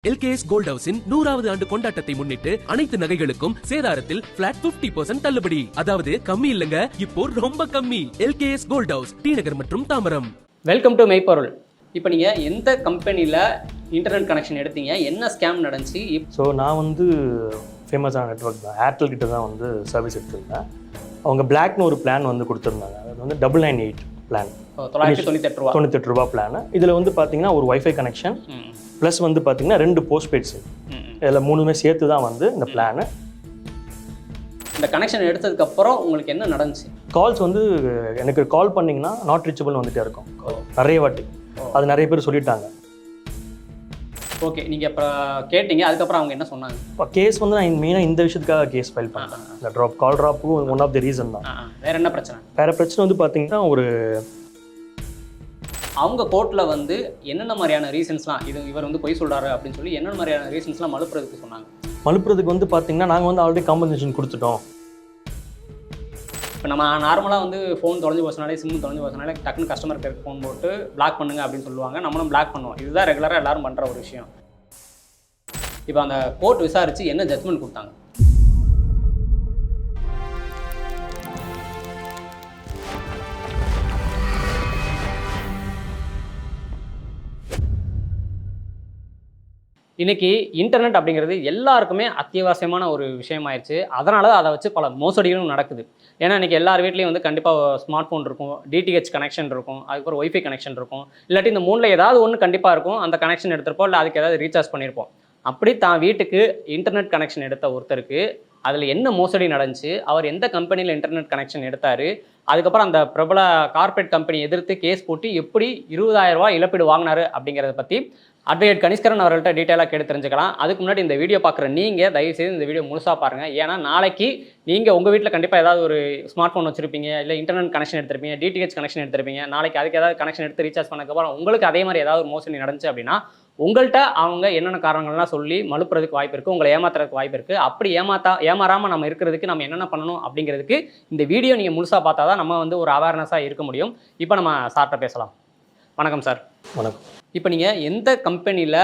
LKS Gold House in 100வது ஆண்டு கொண்டாட்டத்தை முன்னிட்டு அனைத்து நகைகளுக்கும் சேதாரத்தில் பிளாட் 50% தள்ளுபடி. அதாவது கம்மி இல்லங்க, இப்போ ரொம்ப கம்மி. LKS Gold House, டி நகர் மற்றும் தாம்பரம். வெல்கம் டு மெய்ப்பொருள். இப்போ நீங்கள் எந்த கம்பெனியில் இன்டர்நெட் கனெக்ஷன் எடுத்தீங்க, என்ன ஸ்கேம் நடந்துச்சு? ஸோ நான் வந்து ஃபேமஸான நெட்ஒர்க் தான், ஏர்டெல் கிட்ட தான் வந்து சர்வீஸ் எடுத்திருந்தேன். அவங்க பிளாக்னு ஒரு பிளான் வந்து கொடுத்துருந்தாங்க. அது வந்து 998 பிளான், 998 ரூபா பிளான். இதில் வந்து பார்த்தீங்கன்னா ஒரு வைஃபை கனெக்ஷன் ப்ளஸ் வந்து பார்த்தீங்கன்னா 2 போஸ்ட்பெய்ட் சிம், இதில் மூணுமே சேர்த்து தான் வந்து இந்த பிளானு. இந்த கனெக்ஷன் எடுத்ததுக்கப்புறம் உங்களுக்கு என்ன நடந்துச்சு? கால்ஸ் வந்து எனக்கு கால் பண்ணிங்கன்னா நாட் ரீச்சபிள்னு வந்துகிட்டே இருக்கும் நிறைய வாட்டி. அது நிறைய பேர் சொல்லிட்டாங்க. ஓகே, நீங்கள் இப்போ கேட்டீங்க, அதுக்கப்புறம் அவங்க என்ன சொன்னாங்க? இப்போ கேஸ் வந்து நான் மெயினாக இந்த விஷயத்துக்காக கேஸ் ஃபைல் பண்ணேன். இந்த கால் ட்ராப்பும் ஒன் ஆஃப் தி ரீசன் தான். வேறு என்ன பிரச்சனை? வேறு பிரச்சனை வந்து பார்த்தீங்கன்னா ஒரு அவங்க கோர்ட்டில் வந்து என்னென்ன மாதிரியான ரீசன்ஸ்லாம், இவர் வந்து பொய் சொல்கிறாரு அப்படின்னு சொல்லி என்னென்ன மாதிரியான ரீசன்ஸ்லாம் மலுப்புறதுக்கு சொன்னாங்க? மலுப்புறதுக்கு வந்து பார்த்தீங்கன்னா நாங்கள் வந்து ஆல்ரெடி காம்பன்சேஷன் கொடுத்துட்டோம். இப்போ நம்ம நார்மலாக வந்து ஃபோன் தொலைஞ்சு போச்சனாலே, சிம் தொலைஞ்சு போச்சனாலே டக்குன்னு கஸ்டமர் கேருக்கு ஃபோன் போட்டு பிளாக் பண்ணுங்க அப்படின்னு சொல்லுவாங்க. நம்மளும் பிளாக் பண்ணுவோம். இதுதான் ரெகுலராக எல்லாரும் பண்ணுற ஒரு விஷயம். இப்போ அந்த கோர்ட் விசாரித்து என்ன ஜட்மெண்ட் கொடுத்தாங்க? இன்றைக்கி இன்டர்நெட் அப்படிங்கிறது எல்லாருக்குமே அத்தியாவசியமான ஒரு விஷயமாயிருச்சு. அதனால தான் அதை வச்சு பல மோசடிகளும் நடக்குது. ஏன்னா இன்றைக்கி எல்லார் வீட்லேயும் வந்து கண்டிப்பாக ஸ்மார்ட் ஃபோன் இருக்கும், டிடிஹெச் கனெக்ஷன் இருக்கும், அதுக்கப்புறம் ஒய்ஃபை கனெக்ஷன் இருக்கும், இல்லாட்டி இந்த மூணில் ஏதாவது ஒன்று கண்டிப்பாக இருக்கும். அந்த கனெக்ஷன் எடுத்திருப்போம், இல்லை அதுக்கு ஏதாவது ரீசார்ஜ் பண்ணியிருப்போம். அப்படி தான் வீட்டுக்கு இன்டர்நெட் கனெக்ஷன் எடுத்த ஒருத்தருக்கு அதில் என்ன மோசடி நடந்துச்சு, அவர் எந்த கம்பெனியில் இன்டர்நெட் கனெக்ஷன் எடுத்தார், அதுக்கப்புறம் அந்த பிரபல கார்பரேட் கம்பெனி எதிர்த்து கேஸ் போட்டு எப்படி 20,000 ரூபா இழப்பீடு வாங்கினாரு அப்படிங்கிறத பற்றி அட்வொகேட் கனிஷ்கரன் அவர்கள்ட்ட டீட்டெயிலாக கேட்டு தெரிஞ்சுக்கலாம். அதுக்கு முன்னாடி இந்த வீடியோ பார்க்குற நீங்கள் தயவுசெய்து இந்த வீடியோ முழுசாக பாருங்கள். ஏன்னா நாளைக்கு நீங்கள் உங்கள் வீட்டில் கண்டிப்பாக ஏதாவது ஒரு ஸ்மார்ட் ஃபோன் வச்சுருப்பீங்க, இல்லை இன்டர்நெட் கனெக்ஷன் எடுத்திருப்பீங்க, டிடிஹெச் கனெக்ஷன் எடுத்திருப்பீங்க. நாளைக்கு அதுக்கு ஏதாவது கனெக்ஷன் எடுத்து ரீசார்ஜ் பண்ணக்கப்புறம் உங்களுக்கு அதே மாதிரி ஏதாவது ஒரு மோசடி நடந்துச்சு அப்படின்னா உங்கள்கிட்ட அவங்க என்னென்ன காரணங்கள்லாம் சொல்லி மலுப்புறதுக்கு வாய்ப்பு இருக்குது, உங்களை ஏமாத்துறதுக்கு வாய்ப்பு இருக்குது. அப்படி ஏமாறாமல் நம்ம இருக்கிறதுக்கு நம்ம என்னென்ன பண்ணணும் அப்படிங்கிறதுக்கு இந்த வீடியோ நீங்கள் முழுசாக பார்த்தா தான் நம்ம வந்து ஒரு அவேர்னஸாக இருக்க முடியும். இப்போ நம்ம சார்கிட்ட பேசலாம். வணக்கம் சார். வணக்கம். இப்போ நீங்கள் எந்த கம்பெனியில்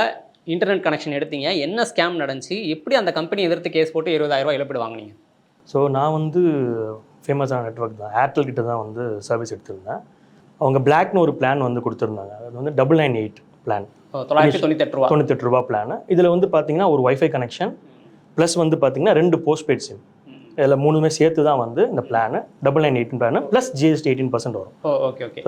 இன்டர்நெட் கனெக்ஷன் எடுத்தீங்க, என்ன ஸ்கேம் நடந்துச்சு, எப்படி அந்த கம்பெனி எதிர்த்து கேஸ் போட்டு 20,000 ரூபா இழப்பீடு வாங்கினீங்க? ஸோ நான் வந்து ஃபேமஸான நெட்ஒர்க் தான், ஏர்டெல் கிட்ட தான் வந்து சர்வீஸ் எடுத்திருந்தேன். அவங்க பிளாக்னு ஒரு பிளான் வந்து கொடுத்துருந்தாங்க. அது வந்து 998 பிளான், 998 ரூபா பிளான். இதில் வந்து பார்த்தீங்கன்னா ஒரு வைஃபை கனெக்ஷன் ப்ளஸ் வந்து பார்த்தீங்கன்னா 2 போஸ்ட்பெய்ட் சிம், இதில் மூணுமே சேர்த்து தான் வந்து இந்த பிளான் 998 பிளான் ப்ளஸ் ஜிஎஸ்டி 18% வரும். Okay okay.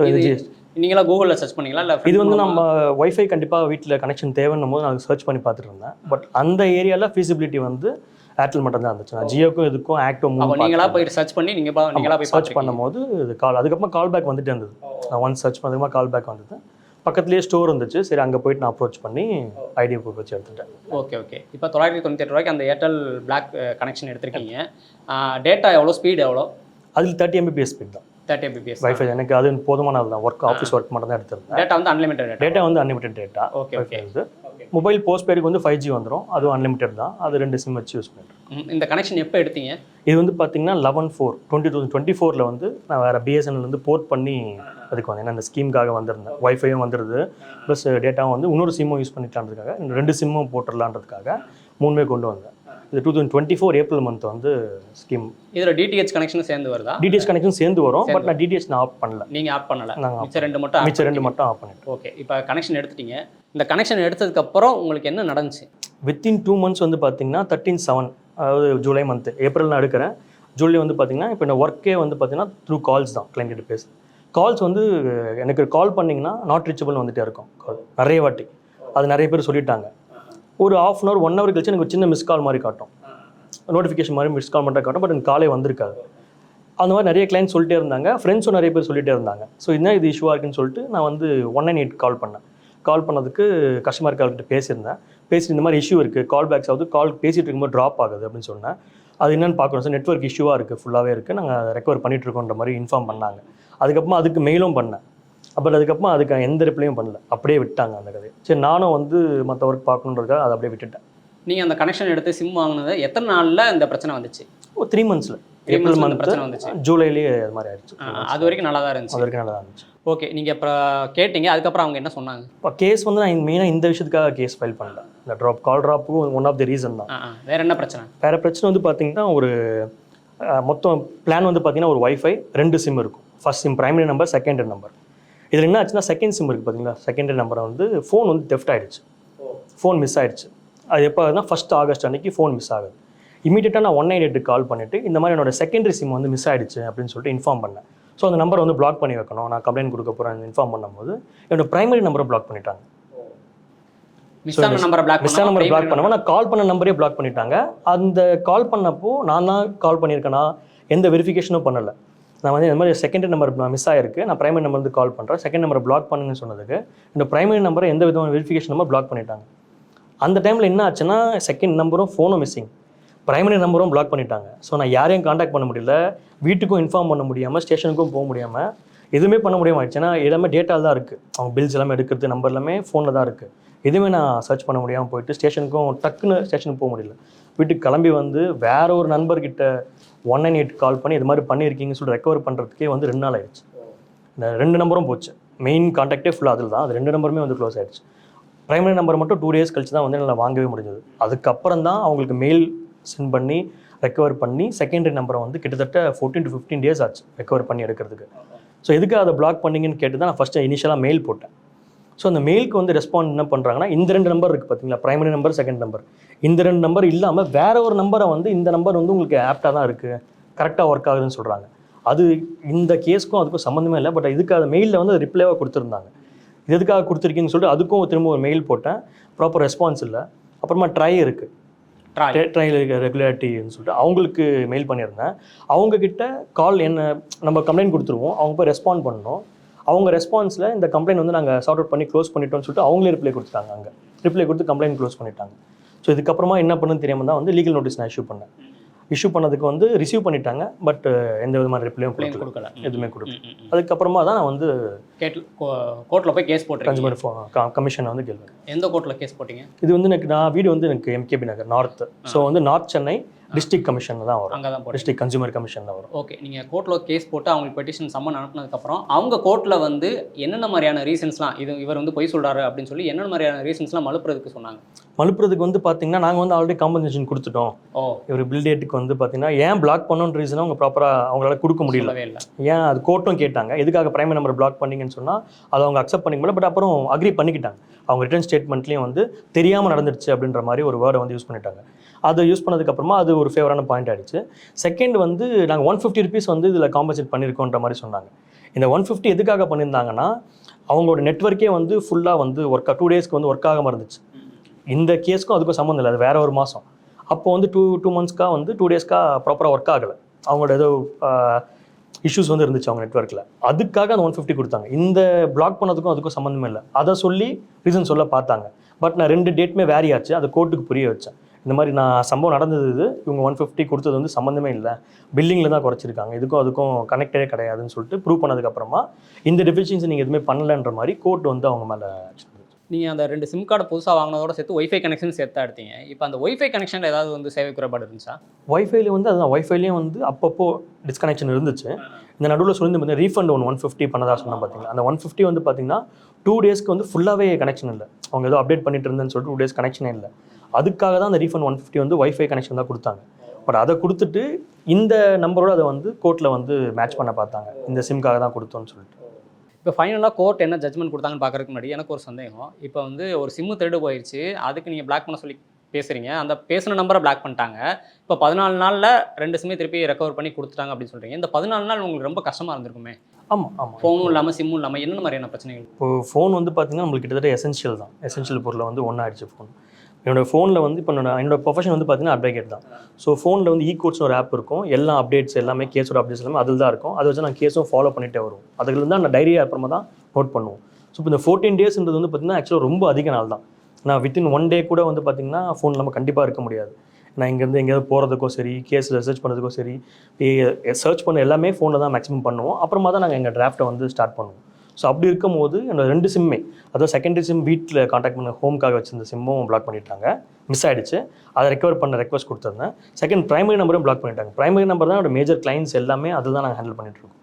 நீங்களா கூகுளில் சர்ச் பண்ணீங்களா? இல்லை இது வந்து நம்ம வைஃபை கண்டிப்பாக வீட்டில் கனெக்ஷன் தேவைன்னும் போது நான் சர்ச் பண்ணி பார்த்துட்டு இருந்தேன். பட் அந்த ஏரியாவில் ஃபீஸிபிலிட்டி வந்து ஏர்டெல் மட்டும் தான் இருந்துச்சு. நான் ஜியோக்கும் இதுக்கும் ஆக்டோ நீங்களா போய் சர்ச் பண்ணி நீங்களா போய் சர்ச் பண்ணும்போது இது அதுக்கப்புறம் கால் பேக் வந்துட்டு இருந்தது. நான் ஒன்ஸ் சர்ச் பண்ணதுக்கப்புறம் கால் பேக் வந்தது. பக்கத்துலேயே ஸ்டோர் இருந்துச்சு. சரி, அங்கே போயிட்டு நான் அப்ரோச் பண்ணி ஐடியா ப்ரூஃப் வச்சு எடுத்துட்டேன். Okay okay. இப்போ 998 ரூபாய்க்கு அந்த ஏர்டெல் பிளாக் கனெக்ஷன் எடுத்திருக்கீங்க. டேட்டா எவ்வளோ, ஸ்பீடு எவ்வளோ? அதில் 30 Mbps ஸ்பீட் தான். 30 Mbps வைஃபை எனக்கு அது போதுமானது தான். ஆஃபீஸ் ஒர்க் மட்டும் தான் எடுத்திருந்தேன். டேட்டா வந்து unlimited data. Okay okay. Mobile போஸ்ட்பெய்டுக்கு வந்து 5G வந்துடும், அதுவும் அன்லிமிட்டட் தான். அது 2 சிம் வச்சு யூஸ் பண்ணுறேன். இந்த கனெக்ஷன் எப்போ எடுத்தீங்க? இது வந்து பார்த்தீங்கன்னா 11/4/2024 வந்து நான் வேறு பிஎஸ்என்எல் வந்து போர்ட் பண்ணி அதுக்கு வந்து அந்த ஸ்கீமுக்காக வந்திருந்தேன். வைஃபையும் வந்துடுது ப்ளஸ் டேட்டாவும் வந்து இன்னொரு சிம்மும் யூஸ் பண்ணிக்கலான்றதுக்காக 2 சிம்மும் போட்டுடலான்றதுக்காக 3மே கொண்டு வந்தேன். இது 2024 ஏப்ரல் மந்த் வந்து ஸ்கீம். இதில் டிடிஹெச் கனெக்ஷன் சேர்ந்து வருதா? டிடிஹெச் கனெக்ஷன் சேர்ந்து வரும். பட் நான் டிடிஹெச் நான் ஆஃப் பண்ணல. நீங்கள் ஆஃப் பண்ணல? மிச்ச ரெண்டு மட்டும் ஆஃப் பண்ணிட்டேன். ஓகே. இப்போ கனெக்ஷன் எடுத்துட்டீங்க. இந்த கனெக்ஷன் எடுத்ததுக்கப்புறம் உங்களுக்கு என்ன நடந்துச்சு? வித்தின் 2 months வந்து பார்த்தீங்கன்னா 13/7, அதாவது ஜூலை மந்த்து. ஏப்ரல் நான் எடுக்கிறேன், ஜூலை வந்து பார்த்தீங்கன்னா இப்போ இந்த ஒர்க்கே வந்து பார்த்தீங்கன்னா த்ரூ கால்ஸ் தான். கிளைண்ட் கிட்ட பேச கால்ஸ் வந்து எனக்கு கால் பண்ணிங்கன்னா நாட் ரீச்சபிள் வந்துகிட்டே இருக்கும் கால் நிறைய வாட்டி. அது நிறைய பேர் சொல்லிட்டாங்க. ஒரு ½ hour 1 hour கழிச்சு எனக்கு ஒரு சின்ன மிஸ் கால் மாதிரி காட்டும், நோட்டிஃபிகேஷன் மாதிரி மிஸ் கால் மட்டும் காட்டும். பட் எனக்கு காலே வந்திருக்காது. அந்த மாதிரி நிறைய கிளைண்ட் சொல்லிட்டே இருந்தாங்க, ஃப்ரெண்ட்ஸும் நிறைய பேர் சொல்லிட்டே இருந்தாங்க. ஸோ இது இஷ்யூவாக இருக்குன்னு சொல்லிட்டு நான் வந்து 198 கால் பண்ணேன். கால் பண்ணதுக்கு கஸ்டமர் கால்கிட்ட பேசியிருந்தேன். பேசிட்டு இந்த மாதிரி இஷ்யூ இருக்குது, கால் பேக்ஸ் ஆகுது, கால் பேசிகிட்டு இருக்கும்போது ட்ராப் ஆகுது அப்படின்னு சொன்னேன். அது என்னென்னு பார்க்குறோம் சார், நெட்வொர்க் இஷ்யூவாக இருக்குது, ஃபுல்லாகவே இருக்குது, நாங்கள் ரெக்கவர் பண்ணிகிட்ருக்கோன்ற மாதிரி இன்ஃபார்ம் பண்ணாங்க. அதுக்கப்புறமா அதுக்கு மெயிலும் பண்ணேன். பட் அதுக்கப்புறமா அதுக்கு எந்த ரிப்ளையும் பண்ணல, அப்படியே விட்டாங்க அந்த கதையை. சரி, நானும் வந்து மற்ற ஒர்க் பார்க்கணுன்றதுக்காக அதை அப்படியே விட்டுட்டேன். நீங்கள் அந்த கனெக்ஷன் எடுத்து சிம் வாங்கினது எத்தனை நாளில் இந்த பிரச்சனை வந்துச்சு? ஒரு 3 மந்த்ஸில் 3 ஏப்ரல் months மந்த் பிரச்சனை வந்துச்சு. ஜூலைலேயே அது மாதிரி ஆயிடுச்சு. அது வரைக்கும் நல்லா தான் இருந்துச்சு. அது வரைக்கும் நல்லா தான் இருந்துச்சு. ஓகே, நீங்கள் இப்போ கேட்டீங்க, அதுக்கப்புறம் அவங்க என்ன சொன்னாங்க? இப்போ கேஸ் வந்து நான் மெயினாக இந்த விஷயத்துக்காக கேஸ் ஃபைல் பண்ணல. இந்த கால் ட்ராப்புக்கும் ஒன் ஆஃப் தி ரீசன் தான். வேறு என்ன பிரச்சனை? வேறு பிரச்சனை வந்து பார்த்தீங்கன்னா ஒரு மொத்தம் பிளான் வந்து பார்த்தீங்கன்னா ஒரு வைஃபை 2 சிம் இருக்கும். First sim primary number, secondary number. இதில் என்ன ஆச்சுன்னா செகண்ட் சிம் இருக்குது பார்த்தீங்களா, செகண்டரி நம்பரை வந்து ஃபோன் வந்து தெஃப்ட் ஆகிடுச்சு, ஃபோன் மிஸ் ஆகிடுச்சு. அது எப்போ ஆகுதுன்னா 1 ஆகஸ்ட் அன்றைக்கி ஃபோன் மிஸ் ஆகுது. இமீடியட்டாக நான் 198 கால் பண்ணிவிட்டு இந்த மாதிரி என்னோட செகண்டரி சிம் வந்து மிஸ் ஆகிடுச்சு அப்படின்னு சொல்லிட்டு இன்ஃபார்ம் பண்ணேன். ஸோ அந்த நம்பரை வந்து பிளாக் பண்ணி வைக்கணும், நான் கம்ப்ளைண்ட் கொடுக்க போகிறேன் இன்ஃபார்ம் பண்ணும்போது என்னோட பிரைமரி நம்பரை பிளாக் பண்ணிட்டாங்க. மிஸ் ஆன நம்பரை பிளாக் பண்ணுவோம். நான் கால் பண்ண நம்பரே பிளாக் பண்ணிட்டாங்க. அந்த கால் பண்ணப்போ நான் தான் கால் பண்ணியிருக்கேன்னா எந்த வெரிஃபிகேஷனும் பண்ணலை. நான் வந்து இந்த மாதிரி செகண்டரி நம்பர் மிஸ் ஆகிருக்கு, நான் பிரைமரி நம்பர் வந்து கால் பண்ணுறேன், செகண்ட் நம்பரை பிளாக் பண்ணுங்கன்னு சொன்னதுக்கு இந்த பிரைமரி நம்பரை எந்த விதமான வெரிஃபிகேஷன் நம்பர் பிளாக் பண்ணிட்டாங்க. அந்த டைமில் என்ன ஆச்சுன்னா செகண்ட் நம்பரும் ஃபோனும் மிஸ்ஸிங், பிரைமரி நம்பரும் பிளாக் பண்ணிட்டாங்க. ஸோ நான் யாரையும் காண்டாக்ட் பண்ண முடியல, வீட்டுக்கும் இன்ஃபார்ம் பண்ண முடியாமல், ஸ்டேஷனுக்கும் போக முடியாமல், எதுவுமே பண்ண முடியாமல் ஆயிடுச்சு. ஏன்னா எல்லாமே டேட்டாவில் தான் இருக்குது, அவங்க பில்ஸ் எல்லாமே எடுக்கிறது நம்பர் எல்லாமே ஃபோனில் தான் இருக்குது. எதுவுமே நான் சர்ச் பண்ண முடியாமல் போயிட்டு ஸ்டேஷனுக்கும் டக்குன்னு ஸ்டேஷனுக்கு போக முடியல. வீட்டுக்கு கிளம்பி வந்து வேற ஒரு நண்பர்கிட்ட 198 கால் பண்ணி இது மாதிரி பண்ணியிருக்கீங்கன்னு சொல்லி ரெக்கவர் பண்ணுறதுக்கே வந்து 2 நாள் ஆயிடுச்சு. இந்த 2 நம்பரும் போச்சு, மெயின் காண்டாக்டே ஃபுல்லாக அதில் தான். அது 2 நம்பருமே வந்து க்ளோஸ் ஆகிடுச்சு. பிரைமரி நம்பர் மட்டும் 2 days கழிச்சு தான் வந்து என்னால் வாங்கவே முடிஞ்சது. அதுக்கப்புறம் தான் அவங்களுக்கு மெயில் சென்ட் பண்ணி ரெக்கவர் பண்ணி செகண்டரி நம்பரை வந்து கிட்டத்தட்ட 14 to 15 days ஆச்சு ரெக்கவர் பண்ணி எடுக்கிறதுக்கு. ஸோ எதுக்கு அதை பிளாக் பண்ணிங்கன்னு கேட்டு தான் நான் ஃபஸ்ட்டு இனிஷியலாக மெயில் போட்டேன். ஸோ அந்த மெயிலுக்கு வந்து ரெஸ்பாண்ட் என்ன பண்ணுறாங்கன்னா, இந்த 2 நம்பர் இருக்குது பார்த்தீங்களா, பிரைமரி நம்பர், செகண்ட் நம்பர், இந்த 2 நம்பர் இல்லாமல் வேற ஒரு நம்பரை வந்து இந்த நம்பர் வந்து உங்களுக்கு ஆப்டாக தான் இருக்குது, கரெக்டாக ஒர்க் ஆகுதுன்னு சொல்கிறாங்க. அது இந்த கேஸ்க்கும் அதுக்கும் சம்மந்தமே இல்லை. பட் இதுக்கு அது மெயிலில் வந்து ரிப்ளைவாக கொடுத்துருந்தாங்க. இது எதுக்காக கொடுத்துருக்கீங்கன்னு சொல்லிட்டு அதுக்கும் திரும்ப ஒரு மெயில் போட்டேன், ப்ராப்பர் ரெஸ்பான்ஸ் இல்லை. அப்புறமா ட்ரை இருக்குது, ட்ரையல் ரெகுலாரிட்டின்னு சொல்லிட்டு அவங்களுக்கு மெயில் பண்ணியிருந்தேன். அவங்கக்கிட்ட கால் என்ன நம்ம கம்ப்ளைண்ட் கொடுத்துருவோம், அவங்க போய் ரெஸ்பாண்ட் பண்ணணும். அவங்க ரெஸ்பான்ஸில் இந்த கம்ப்ளைண்ட் வந்து நாங்கள் சார்ட் அவுட் பண்ணி க்ளோஸ் பண்ணிட்டோம்னு சொல்லிட்டு அவங்களே ரிப்ளை கொடுத்துட்டாங்க. அங்கே ரிப்ளை கொடுத்து கம்ப்ளைண்ட் க்ளோஸ் பண்ணிட்டாங்க. ஸோ இதுக்கப்புறமா என்ன பண்ணுன்னு தெரியாமல் தான் வந்து லீகல் நோட்டீஸ் நான் இஷ்யூ பண்ணேன். இஷ்யூ பண்ணதுக்கு வந்து ரிசீவ் பண்ணிட்டாங்க, பட் எந்த விதமான ரிப்ளையும் கொடுக்கல, எதுவுமே கொடுக்கல. அதுக்கப்புறமா தான் நான் வந்து கோர்ட்டில் போய் கேஸ் போட்டேன், கன்சூமர் கமிஷனை வந்து கேள்வி. எந்த கோர்ட்டில் கேஸ் போட்டீங்க? இது வந்து நான் வீடு வந்து எனக்கு எம்கேபி நகர் நார்த்து. ஸோ வந்து நார்த் சென்னை டிஸ்ட்ரிக்ட் கமிஷன் தான் வரும், அங்கே தான் டிஸ்ட்ரிக்ட் கன்சூமர் கமிஷன் தான் வரும். ஓகே, நீங்கள் கோர்ட்டில் கேஸ் போட்டு அவங்களுக்கு பெட்டிஷன் சம்மன் அனுப்புனதுக்கப்புறம் அவங்க கோர்ட்டில் வந்து என்னென்ன மாதிரியான ரீசன்ஸ்லாம், இவர் வந்து பொய் சொல்கிறாரு அப்படின்னு சொல்லி என்னென்ன மாதிரியான ரீசன்ஸ்லாம் மலுப்புறதுக்கு சொன்னாங்க? மலுப்புறதுக்கு வந்து பார்த்தீங்கன்னா நாங்கள் வந்து ஆல்ரெடி காம்பன்சேஷன் கொடுத்துட்டோம். இவர் பில் டேட்டுக்கு வந்து பார்த்தீங்கன்னா ஏன் பிளாக் பண்ணணுன்ற ரீசனை அவங்க ப்ராப்பராக அவங்களால கொடுக்க முடியல. ஏன் அது கோர்ட்டும் கேட்டாங்க, எதுக்காக பிரைமரி நம்பர் பிளாக் பண்ணீங்கன்னு சொன்னால் அதை அவங்க அக்செப்ட் பண்ணிக்க முடியல. பட் அப்புறம் அக்ரி பண்ணிக்கிட்டாங்க. அவங்க ரிட்டர்ன் ஸ்டேட்மெண்ட்லேயும் வந்து தெரியாமல் நடந்துருச்சு அப்படின்ற மாதிரி ஒரு வேர்டை வந்து யூஸ் பண்ணிட்டாங்க. அதை யூஸ் பண்ணதுக்கப்புறமா அது ஒரு ஃபேவரான பாயிண்ட் ஆகிடுச்சு. செகண்ட் வந்து நாங்கள் 150 rupees வந்து இதில் காம்பன்சேட் பண்ணியிருக்கோன்ற மாதிரி சொன்னாங்க. இந்த 150 எதுக்காக பண்ணியிருந்தாங்கன்னா அவங்களோட நெட்ஒர்க்கே வந்து ஃபுல்லாக வந்து 2 days வந்து ஒர்க் ஆகாமல் இருந்துச்சு. இந்த கேஸ்க்கும் அதுக்கும் சம்மந்தம் இல்லை, அது வேற ஒரு மாதம். அப்போ வந்து 2 monthsக்காக வந்து 2 daysக்காக ப்ராப்பராக ஒர்க் ஆகலை. அவங்களோட ஏதோ இஷ்யூஸ் வந்து இருந்துச்சு அவங்க நெட்ஒர்க்கில். அதுக்காக அந்த 150 கொடுத்தாங்க. இந்த பிளாக் பண்ணதுக்கும் அதுக்கும் சம்மந்தமே இல்லை. அதை சொல்லி ரீசன் சொல்ல பார்த்தாங்க. பட் நான் 2 டேட்டுமே வேரி ஆச்சு, அதை கோர்ட்டுக்கு புரிய வச்சேன். இந்த மாதிரி நான் சம்பவம் நடந்தது, இது இவங்க 150 கொடுத்தது வந்து சம்மந்தமே இல்லை, பில்லிங்கில் தான் குறைச்சிருக்காங்க, இதுக்கும் அதுக்கும் கனெக்டே கிடையாதுன்னு சொல்லிட்டு ப்ரூவ் பண்ணதுக்கப்புறமா இந்த டெஃபிஷியன்சி நீங்கள் எதுவுமே பண்ணலன்ற மாதிரி கோர்ட் வந்து அவங்க மேலே. நீங்கள் அந்த 2 சிம் கார்டு புதுசாக வாங்கினதோட சேர்த்து ஒய்ஃபை கனெக்ஷன் சேர்த்தா எடுத்தீங்க. இப்போ அந்த ஒய்ஃபை கனெக்ஷனில் ஏதாவது வந்து சேவை குறைபாடு இருந்துச்சா? ஒய்ஃபைல வந்து அதுதான், ஒய்ஃபைலேயும் வந்து அப்பப்போ டிஸ்கனெக்ஷன் இருந்துச்சு. இந்த நடுவில் சொல்லி வந்து ரீஃபண்ட் 150 பண்ணதா சொன்னால் பார்த்தீங்கன்னா அந்த 150 வந்து பார்த்தீங்கன்னா 2 daysக்கு வந்து ஃபுல்லாகவே கனெக்ஷன் இல்லை. அவங்க ஏதோ அப்டேட் பண்ணிட்டு இருந்தேன்னு சொல்லிட்டு 2 days கனெக்ஷனே இல்லை. அதுக்காக தான் அந்த ரீஃபண்ட் 150 வந்து ஒய்ஃபை கனெக்ஷன் தான் கொடுத்தாங்க. பட் அதை கொடுத்துட்டு இந்த நம்பரோட அதை வந்து கோர்ட்டில் வந்து மேட்ச் பண்ண பார்த்தாங்க, இந்த சிம்காக தான் கொடுத்தோன்னு சொல்லிட்டு. இப்போ ஃபைனலாக கோர்ட் என்ன ஜட்மெண்ட் கொடுத்தாங்கன்னு பார்க்கறதுக்கு முன்னாடி எனக்கு ஒரு சந்தேகம். இப்போ வந்து ஒரு சிம்மு திருடு போயிடுச்சு, அதுக்கு நீங்கள் பிளாக் பண்ண சொல்லி பேசுகிறீங்க, அந்த பேசின நம்பரை பிளாக் பண்ணிட்டாங்க. இப்போ 14 நாளில் 2 சிம்மே திருப்பி ரெக்கவர் பண்ணி கொடுத்துட்டாங்க அப்படின்னு சொல்கிறீங்க. இந்த 14 நாள் உங்களுக்கு ரொம்ப கஷ்டமாக இருந்திருக்குமே? ஆமாம் ஆமாம். ஃபோனும் இல்லாமல் சிம்மும் இல்லாமல் என்னென்ன மாதிரியான பிரச்சனைகள்? இப்போ ஃபோன் வந்து பார்த்தீங்கன்னா நம்மளுக்கு கிட்டத்தட்ட எசென்ஷியல் தான், எசென்ஷியல் பொருளில் வந்து ஒன்றா ஆயிடுச்சு ஃபோன். என்னோடய ஃபோனில் வந்து இப்போ என்னோட ப்ரொஃபஷன் வந்து பார்த்தீங்கன்னா அட்வொகேட் தான். ஸோ ஃபோனில் வந்து கோர்ட்ஸ்னு ஒரு ஆப் இருக்கும், எல்லா அப்டேட்ஸ் எல்லாமே கேஸோட அப்டேட்ஸ் எல்லாமே அதில் தான் இருக்கும். அதை வச்சு நான் கேஸும் ஃபாலோ பண்ணிகிட்டே வரும். அதுலேருந்து தான் நான் டைரியாக அப்புறமா தான் நோட் பண்ணுவோம். ஸோ இப்போ இந்த 14 daysன்றது வந்து பார்த்திங்கன்னா ஆக்சுவலாக ரொம்ப அதிக நாள் தான். நான் வித்தின் 1 day கூட வந்து பார்த்திங்கன்னா ஃபோன் நம்ம கண்டிப்பாக இருக்க முடியாது. நான் இங்கேருந்து எங்கேயாவது போகிறதுக்கோ சரி, கேஸ் ரிசர்ச் பண்ணுறதுக்கோ சரி, சர்ச் பண்ண எல்லாமே ஃபோனில் தான் மேக்ஸிமம் பண்ணுவோம். அப்புறமா தான் நாங்கள் எங்கள் டிராஃப்ட்டை வந்து ஸ்டார்ட் பண்ணுவோம். ஸோ அப்படி இருக்கும் போது என்னோட 2 சிம்மே, அதாவது செகண்டரி சிம் வீட்டில் கான்டாக்ட் பண்ண ஹோம்காக வச்சிருந்த சிம்மும் பிளாக் பண்ணிட்டாங்க, மிஸ் ஆகிடுச்சு. அதை ரெக்கவர் பண்ண ரெக்வஸ்ட் கொடுத்துருந்தேன். செகண்ட் பிரைமரி நம்பரும் பிளாக் பண்ணிட்டாங்க. பிரைமரி நம்பர் தான் என்னோட மேஜர் கிளைண்ட்ஸ் எல்லாமே அதில் தான் நாங்கள் ஹேண்டில் பண்ணிட்டு இருக்கோம்.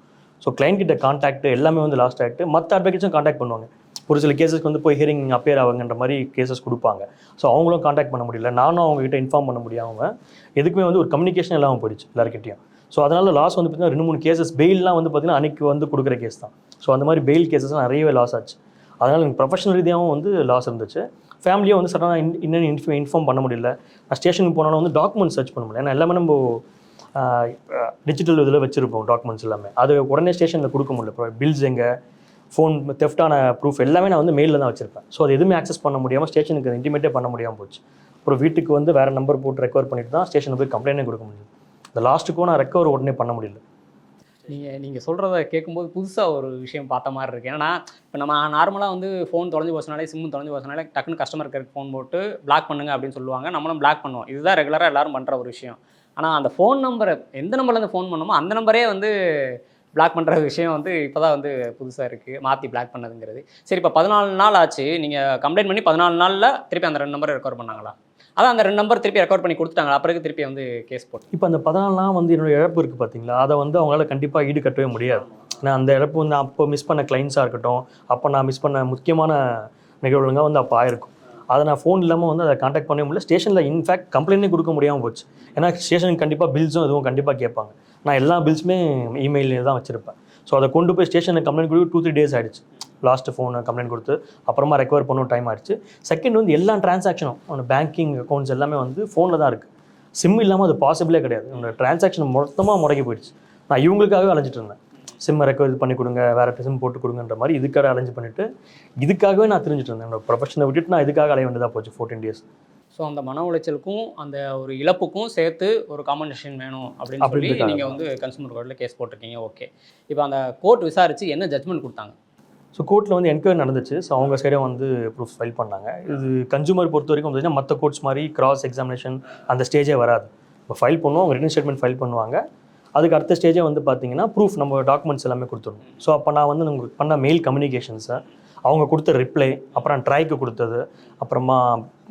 ஸோ கிளைண்ட் கிட்ட கான்டாக்ட் எல்லாமே வந்து லாஸ்ட் ஆகிட்டு மற்ற அட்வொகேட்ஸும் கான்டாக்ட் பண்ணுவாங்க. ஒரு சில கேசஸ்க்கு வந்து போய் ஹியரிங் அப்பியர் ஆகுங்கன்ற மாதிரி கேசஸ் கொடுப்பாங்க. ஸோ அவங்களும் கான்டாக்ட் பண்ண முடியல, நானும் அவங்ககிட்ட இன்ஃபார்ம் பண்ண முடியாமல் எதுக்குமே வந்து ஒரு கம்யூனிகேஷன் இல்லாமல் போயிடுச்சு எல்லாருக்கிட்டையும். ஸோ அதனால் லாஸ் வந்து பார்த்தீங்கன்னா 2-3 கேசஸ் பெயிலெலாம் வந்து பார்த்தீங்கன்னா அன்றைக்கி வந்து கொடுக்குற கேஸ் தான். ஸோ அந்த மாதிரி பெயில் கேசஸ் நிறையவே லாஸ் ஆச்சு. அதனால் எனக்கு ப்ரொஃபஷனல் ரீதியாகவும் வந்து லாஸ் இருந்துச்சு. ஃபேமிலியும் வந்து சடனாக இன்னும் இன்ஃபார்ம் பண்ண முடியல. நான் ஸ்டேஷனுக்கு போனாலும் வந்து டாக்குமெண்ட்ஸ் சர்ச் பண்ண முடியல. ஏன்னா எல்லாமே நம்ம டிஜிட்டல் இதில் வச்சுருப்போம் டாக்குமெண்ட்ஸ் எல்லாமே. அது உடனே ஸ்டேஷனில் கொடுக்க முடியல. இப்போ பில்ஸ் எங்கே, ஃபோன் தெஃப்டான ப்ரூஃப் எல்லாமே நான் வந்து மெயிலில் தான் வச்சுருப்பேன். ஸோ அது எதுவுமே ஆக்சஸ் பண்ண முடியாமல் ஸ்டேஷனுக்கு இன்டிமேட்டே பண்ண முடியாமல் போச்சு. அப்புறம் வீட்டுக்கு வந்து வேறு நம்பர் போட்டு ரெக்கவர் பண்ணிட்டு தான் ஸ்டேஷனுக்கு போய் கம்ப்ளைண்டே கொடுக்க முடியும். இந்த லாஸ்ட்டுக்கும் நான் ரெக்கவர் உடனே பண்ண முடியல. நீங்கள் சொல்கிறத கேட்கும்போது புதுசாக ஒரு விஷயம் பார்த்த மாதிரி இருக்குது. ஏன்னா இப்போ நம்ம நார்மலாக வந்து ஃபோன் தொலைஞ்சு போச்சனாலே, சிம்மு தொலைஞ்சு போச்சனாலே டக்குன்னு கஸ்டமர் கேருக்கு ஃபோன் போட்டு பிளாக் பண்ணுங்க அப்படின்னு சொல்லுவாங்க. நம்மளும் பிளாக் பண்ணுவோம். இதுதான் ரெகுலராக எல்லாரும் பண்ணுற ஒரு விஷயம். ஆனால் அந்த ஃபோன் நம்பரை எந்த நம்பர்லேருந்து ஃபோன் பண்ணணுமோ அந்த நம்பரே வந்து பிளாக் பண்ணுற விஷயம் வந்து இப்போ தான் வந்து புதுசாக இருக்குது, மாற்றி பிளாக் பண்ணதுங்கிறது. சரி, இப்போ 14 நாள் ஆச்சு, நீங்கள் கம்ப்ளைண்ட் பண்ணி 14 நாளில் திருப்பி அந்த 2 நம்பரை ரெக்கவர் பண்ணாங்களா? அதான் அந்த 2 நம்பர் திருப்பி ரெக்கவர் பண்ணி கொடுத்துட்டாங்களா? அப்புறம் திருப்பி வந்து கேஸ் போட்டு இப்போ அந்த 14 நாள் வந்து என்னோட இழப்பு இருக்குது பார்த்தீங்களா, அதை வந்து அவங்களால கண்டிப்பாக ஈடு கட்டவே முடியாது. நான் அந்த இழப்பு வந்து அப்போ மிஸ் பண்ண கிளைண்ட்ஸாக இருக்கட்டும், அப்போ நான் மிஸ் பண்ண முக்கியமான நிகழ்வுங்க வந்து அப்போ ஆயிருக்கும். அதை நான் ஃபோன் இல்லாமல் வந்து அதை கான்டாக்ட் பண்ண முடியல. ஸ்டேஷனில் இன்ஃபேக்ட் கம்ப்ளைண்ட்டே கொடுக்க முடியாமல் போச்சு. ஏன்னா ஸ்டேஷனுக்கு கண்டிப்பாக பில்ஸும் எதுவும் கண்டிப்பாக கேட்பாங்க. நான் எல்லா பில்ஸுமே இமெயிலே தான் வச்சுருப்பேன். ஸோ அதை கொண்டு போய் ஸ்டேஷனுக்கு கம்ப்ளைண்ட் கொடுத்து 2-3 days ஆகிடுச்சு. லாஸ்ட்டு ஃபோனை கம்ப்ளைண்ட் கொடுத்து அப்புறமா ரெக்கவர் பண்ணவும் டைம் ஆகிடுச்சு. செகண்ட் வந்து எல்லா டிரான்சாக்ஷனும் பேங்கிங் அக்கௌண்ட்ஸ் எல்லாமே வந்து ஃபோனில் தான் இருக்குது. சிம் இல்லாமல் அது பாசிபிளே கிடையாது. என்னோட டிரான்சாக்ஷன் மொத்தமாக முடங்கி போயிடுச்சு. நான் இவங்களுக்காகவே அலைஞ்சிட்டு இருந்தேன். சிம்மை ரெக்கவர் பண்ணி கொடுங்க, வேறு சிம் போட்டு கொடுங்கன்ற மாதிரி இதுக்காக அலைஞ்சு பண்ணிவிட்டு இதுக்காகவே நான் தெரிஞ்சுட்டு இருந்தேன். என்னோட ப்ரொஃபஷனை விட்டுட்டு நான் இதுக்காக அலைய வேண்டியதாக போச்சு 14 days. ஸோ அந்த மன உளைச்சலுக்கும் அந்த ஒரு இழப்புக்கும் சேர்த்து ஒரு காம்பன்சேஷன் வேணும் அப்படின்னு சொல்லி நீங்கள் வந்து கன்சூமர் கோர்ட்டில் கேஸ் போட்டிருக்கீங்க. ஓகே, இப்போ அந்த கோர்ட் விசாரித்து என்ன ஜட்மெண்ட் கொடுத்தாங்க? ஸோ கோர்ட்டில் வந்து என்கொயரி நடந்துச்சு. ஸோ அவங்க சைடும் வந்து ப்ரூஃப் ஃபைல் பண்ணாங்க. இது கன்சூமர் பொறுத்த வரைக்கும் பார்த்தீங்கன்னா மற்ற கோர்ட்ஸ் மாதிரி கிராஸ் எக்ஸாமினேஷன் அந்த ஸ்டேஜே வராது. இப்போ ஃபைல் பண்ணுவோம், அவங்க ரிட்டன் ஸ்டேட்மெண்ட் ஃபைல் பண்ணுவாங்க. அதுக்கு அடுத்த ஸ்டேஜே வந்து பார்த்தீங்கன்னா ப்ரூஃப் நம்ம டாக்குமெண்ட்ஸ் எல்லாமே கொடுத்துருணும். ஸோ அப்போ நான் வந்து உங்களுக்கு பண்ண மெயில் கம்யூனிகேஷன்ஸை, அவங்க கொடுத்த ரிப்ளை, அப்புறம் ட்ரைக்கு கொடுத்தது, அப்புறமா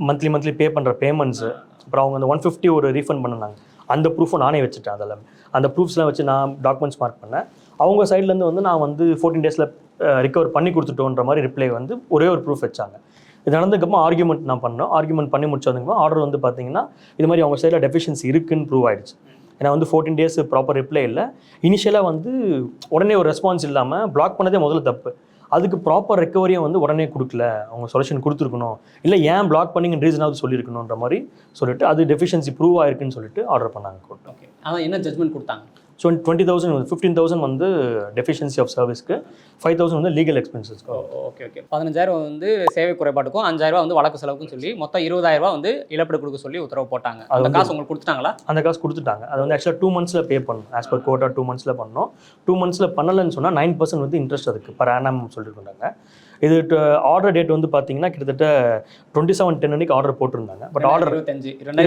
மந்த்லி பே பண்ணுற பேமெண்ட்ஸு, அப்புறம் அவங்க அந்த 150 ஒரு ரீஃபண்ட் பண்ணாங்க. அந்த ப்ரூஃபும் நானே வச்சுட்டேன். அதெல்லாம் அந்த ப்ரூஃப்ஸ்லாம் வச்சு நான் டாக்குமெண்ட்ஸ் மார்க் பண்ணேன். அவங்க சைட்லேருந்து வந்து நான் வந்து 14 daysல ரிகவர் பண்ணி கொடுத்துட்டோன்ற மாதிரி ரிப்ளை வந்து ஒரே ஒரு ப்ரூஃப் வச்சாங்க. இது நடந்ததுக்கப்புறம் ஆர்குமெண்ட் நான் பண்ணோம். ஆர்குமெண்ட் பண்ணி முடிச்சதுக்கப்புறம் ஆர்டர் வந்து பார்த்தீங்கன்னா இது மாதிரி அவங்க சைடில் டெஃபிஷியன்சி இருக்குன்னு ப்ரூவ் ஆகிடுச்சு. ஏன்னா வந்து 14 days ப்ராப்பர் ரிப்ளை இல்லை. இனிஷியலாக வந்து உடனே ஒரு ரெஸ்பான்ஸ் இல்லாமல் பிளாக் பண்ணதே முதல்ல தப்பு. அதுக்கு ப்ராப்பர் ரெக்கவரியும் வந்து உடனே கொடுக்கல, அவங்க சொல்யூஷன் கொடுத்துருக்கணும், இல்லை ஏன் பிளாக் பண்ணிங்கன்னு ரீசனாவது சொல்லியிருக்கணுன்ற மாதிரி சொல்லிட்டு அது டெஃபிஷியன்சி ப்ரூவ் ஆயிருக்குன்னு சொல்லிட்டு ஆர்டர் பண்ணாங்க கோர்ட். ஓகே, அதான் என்ன ஜட்மெண்ட் கொடுத்தாங்க? ஸோ 20,000 15,000 வந்து டெஃபிஷியன்சி ஆஃப் சர்வீஸ்க்கு, 5,000 வந்து லீகல் எக்ஸ்பென்சஸ்க்கு. ஓகே 15,000 வந்து சேவை குறைபாட்டுக்கும், 5,000 வந்து வழக்கு செலவுக்கும் சொல்லி மொத்தம் 20,000 வந்து இழப்பீடு கொடுக்க சொல்லி உத்தரவு போட்டாங்க. அந்த காசு உங்களுக்கு கொடுத்துட்டாங்களா? அந்த காசு கொடுத்துட்டாங்க. அது வந்து ஆக்சுவலாக 2 months பே பண்ணணும். ஆஸ் பர் கோர்ட்டாக 2 months பண்ணோம். 2 months பண்ணலன்னு சொன்னால் 9% வந்து இன்ட்ரெஸ்ட் அதுக்கு பர் ஆனம் சொல்லியிருக்காங்க. இது ஆர்டர் டேட் வந்து பார்த்தீங்கன்னா கிட்டத்தட்ட 27/10 அன்னைக்கு ஆர்டர் போட்டிருந்தாங்க. பட் ஆர்டர்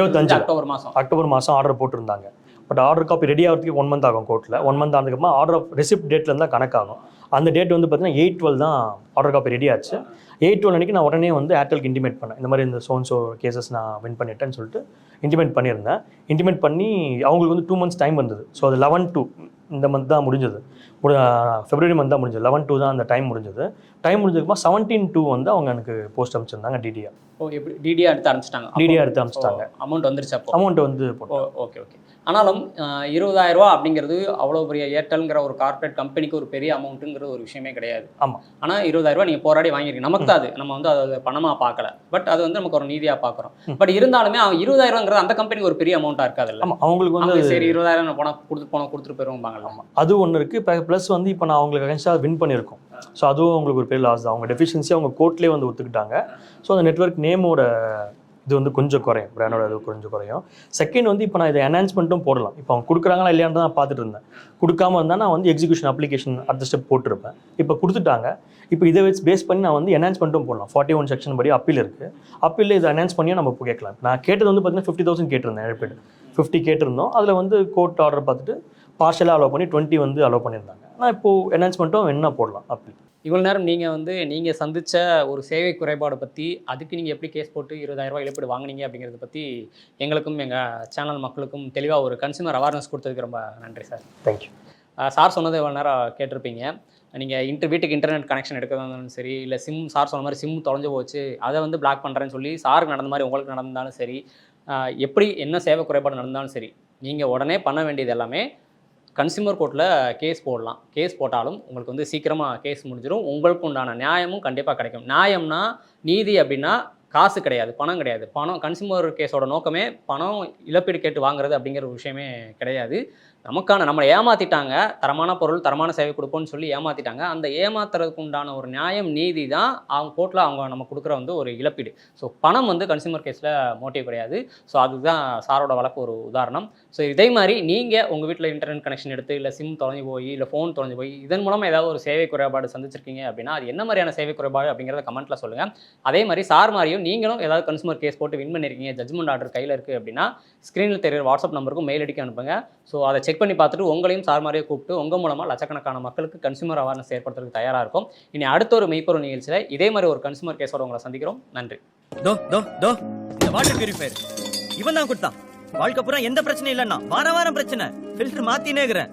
25 அக்டோபர் மாதம் ஆர்டர் போட்டிருந்தாங்க. பட் ஆர்டர் காப்பி ரெடி ஆகிறதுக்கு 1 month ஆகும் கோர்ட்டில். 1 month ஆனதுக்கப்புறமா ஆர்டர் ஆஃப் ரெசிப்ட் டேட்லேருந்து தான் கணக்காகும். அந்த டேட் வந்து பார்த்தீங்கன்னா 8/12 தான் ஆர்டர் காப்பி ரெடி ஆச்சு. 8/12 அன்றைக்கி நான் உடனே வந்து ஏர்டெல்க்கு இன்டிமேட் பண்ணேன். இந்த மாதிரி இந்த சோன்ஸோ கேசஸ் நான் வின் பண்ணிட்டேன்னு சொல்லிட்டு இன்டிமேட் பண்ணியிருந்தேன். இன்டிமேட் பண்ணி அவங்களுக்கு வந்து 2 months டைம் இருந்தது. ஸோ அது 11/2 இந்த மந்த் தான் முடிஞ்சது. February month தான் முடிஞ்சது. 11/2 தான் அந்த டைம் முடிஞ்சது. டைம் முடிஞ்சதுக்குமா 17/2 வந்து அவங்க எனக்கு போஸ்ட் அனுப்பிச்சிருந்தாங்க டிடிஆர். எப்படி டிடிஆர் எடுத்து அனுப்பிச்சிட்டாங்க? டிடிஆர் எடுத்து அனுப்பிச்சிட்டாங்க. அமௌண்ட் வந்துருச்சு? அப்போ அமௌண்ட் வந்து ஓகே. ஆனாலும் 20,000 அப்படிங்கிறது அவ்வளோ பெரிய ஏர்டெல்ங்கிற ஒரு கார்பரேட் கம்பெனிக்கு ஒரு பெரிய அமௌண்ட்டுங்கிற ஒரு விஷயமே கிடையாது. ஆமாம். ஆனால் 20,000 நீங்கள் போராடி வாங்கியிருக்கீங்க. நமக்கு தான் அது, நம்ம வந்து அதை பணமாக பார்க்கல, பட் அது வந்து நமக்கு ஒரு நீதியாக பார்க்குறோம். பட் இருந்தாலுமே அவங்க 20,000ங்கிறது அந்த கம்பெனிக்கு ஒரு பெரிய அமௌண்ட்டாக இருக்காது. ஆமாம், அவங்களுக்கு வந்து சரி 20,000 பணம் கொடுத்துட்டு போயிருவாங்க. அது ஒன்று இருக்குது. இப்போ ப்ளஸ் வந்து இப்போ நான் அவங்களுக்கு அகேன்ஸ்டாக வின் பண்ணியிருக்கோம். ஸோ அதுவும் அவங்களுக்கு ஒரு பெரிய லாஸ் தான். அவங்க டெஃபிஷியன்சி அவங்க கோர்ட்லேயே வந்து ஒத்துக்கிட்டாங்க. ஸோ அந்த நெட்வொர்க் நேமோட இது வந்து கொஞ்சம் குறையும், பிராண்டோட இது கொஞ்சம் குறையும். செகண்ட் வந்து இப்போ நான் இதை என்ஹான்ஸ்மெண்ட்டும் போடலாம். இப்போ அவங்க கொடுக்குறாங்களா இல்லையான்னு தான் பார்த்துட்டு இருந்தேன். கொடுக்காம இருந்தால் நான் வந்து எக்ஸிக்யூஷன் அப்ளிகேஷன் அடுத்த ஸ்டெப் போட்டிருப்பேன். இப்போ கொடுத்துட்டாங்க. இப்போ இதை வச்சு பேஸ் பண்ணி நான் வந்து என்ஹான்ஸ்மெண்ட்டும் போடலாம். 41 செக்ஷன் படி அப்பீல் இருக்குது. அப்பீலில் இதை என்ஹான்ஸ் பண்ணியும் நம்ம இப்போ கேட்கலாம். நான் கேட்டது வந்து பார்த்தீங்கன்னா 50,000 கேட்டிருந்தேன். இழப்பீடு 50 கேட்டிருந்தோம். அதில் வந்து கோர்ட் ஆர்டர் பார்த்துட்டு பார்ஷலாக அலோவ் பண்ணி 20 வந்து அலோவ் பண்ணியிருந்தாங்க. நான் இப்போது என்ஹான்ஸ்மெண்ட்டும் என்ன போடலாம் அப்பீல். இவ்வளோ நேரம் நீங்கள் வந்து நீங்கள் சந்தித்த ஒரு சேவை குறைபாடை பற்றி அதுக்கு நீங்கள் எப்படி கேஸ் போட்டு 20,000 ரூபாய் இழப்பீடு வாங்குனீங்க அப்படிங்கிறத பற்றி எங்களுக்கும் எங்கள் சேனல் மக்களுக்கும் தெளிவாக ஒரு கன்சூமர் அவேர்னஸ் கொடுத்ததுக்கு ரொம்ப நன்றி சார். தேங்க்யூ. சார் சொன்னது இவ்வளோ நேரம் கேட்டிருப்பீங்க. நீங்கள் வீட்டுக்கு இன்டர்நெட் கனெக்ஷன் எடுக்கிறதா இருந்தாலும் சரி, இல்லை சிம் சார் சொன்ன மாதிரி சிம் தொலைஞ்சு போச்சு அதை வந்து பிளாக் பண்ணுறேன்னு சொல்லி சாருக்கு நடந்த மாதிரி உங்களுக்கு நடந்தாலும் சரி, எப்படி என்ன சேவை குறைபாடு நடந்தாலும் சரி, நீங்கள் உடனே பண்ண வேண்டியது எல்லாமே கன்சியூமர் கோர்ட்டில் கேஸ் போடலாம். கேஸ் போட்டாலும் உங்களுக்கு வந்து சீக்கிரமாக கேஸ் முடிஞ்சிடும். உங்களுக்கு உண்டான நியாயமும் கண்டிப்பாக கிடைக்கும். நியாயம்னா நீதி அப்படின்னா காசு கிடையாது, பணம் கிடையாது. பணம் கன்சியூமர் கேஸோட நோக்கமே பணம் இழப்பீடு கேட்டு வாங்குறது அப்படிங்கிற ஒரு விஷயமே கிடையாது. நம்மளை ஏமாற்றிட்டாங்க, தரமான பொருள் தரமான சேவை கொடுப்போம்னு சொல்லி ஏமாற்றிட்டாங்க. அந்த ஏமாத்துறதுக்கு உண்டான ஒரு நியாயம் நீதி தான் அவங்க கோர்ட்டில் அவங்க நம்ம கொடுக்குற வந்து ஒரு இழப்பீடு. ஸோ பணம் வந்து கன்சியூமர் கேஸில் மோட்டிவ் கிடையாது. ஸோ அதுதான் சாரோட வழக்கு ஒரு உதாரணம். ஸோ இதே மாதிரி நீங்கள் உங்கள் வீட்டில் இன்டர்நெட் கனெக்ஷன் எடுத்து இல்லை சிம் தொலைஞ்சு போய் இல்லை ஃபோன் தொலைஞ்சு போய் இதன் மூலமாக ஏதாவது ஒரு சேவை குறைபாடு சந்திச்சிருக்கீங்க அப்படின்னா அது என்ன மாதிரியான சேவை குறைபாடு அப்படிங்கிறத கமெண்ட்டில் சொல்லுங்கள். அதே மாதிரி சார் மாதிரியும் நீங்களும் ஏதாவது கன்சியூமர் கேஸ் போட்டு வின் பண்ணியிருக்கீங்க, ஜட்ஜ்மெண்ட் ஆர்டர் கையில் இருக்குது அப்படின்னா ஸ்க்ரீனில் தெரியுற வாட்ஸ்அப் நம்பருக்கும் மெயில் அடிக்க அனுப்புங்க. ஸோ அதை செக் பண்ணி பார்த்துட்டு உங்களையும் சார் மாதிரியே கூப்பிட்டு உங்கள் மூலமாக லட்சக்கணக்கான மக்களுக்கு கன்சியூமர் அவேர்னஸ் ஏற்படுத்துறதுக்கு தயாராக இருக்கும். இனி அடுத்த ஒரு மெய்ப்பொருள் நிகழ்ச்சியில் இதே மாதிரி ஒரு கன்சியூமர் கேஸோட உங்களை சந்திக்கிறோம். நன்றி. இந்த வாட்டர் பியூரிஃபையர் இவன் தான் கொடுத்தான். வாழ்க்கை பூரா எந்த பிரச்சனையும் இல்லைன்னா வாரம் பிரச்சனை ஃபில்டர் மாத்தினே இருக்கிறேன்.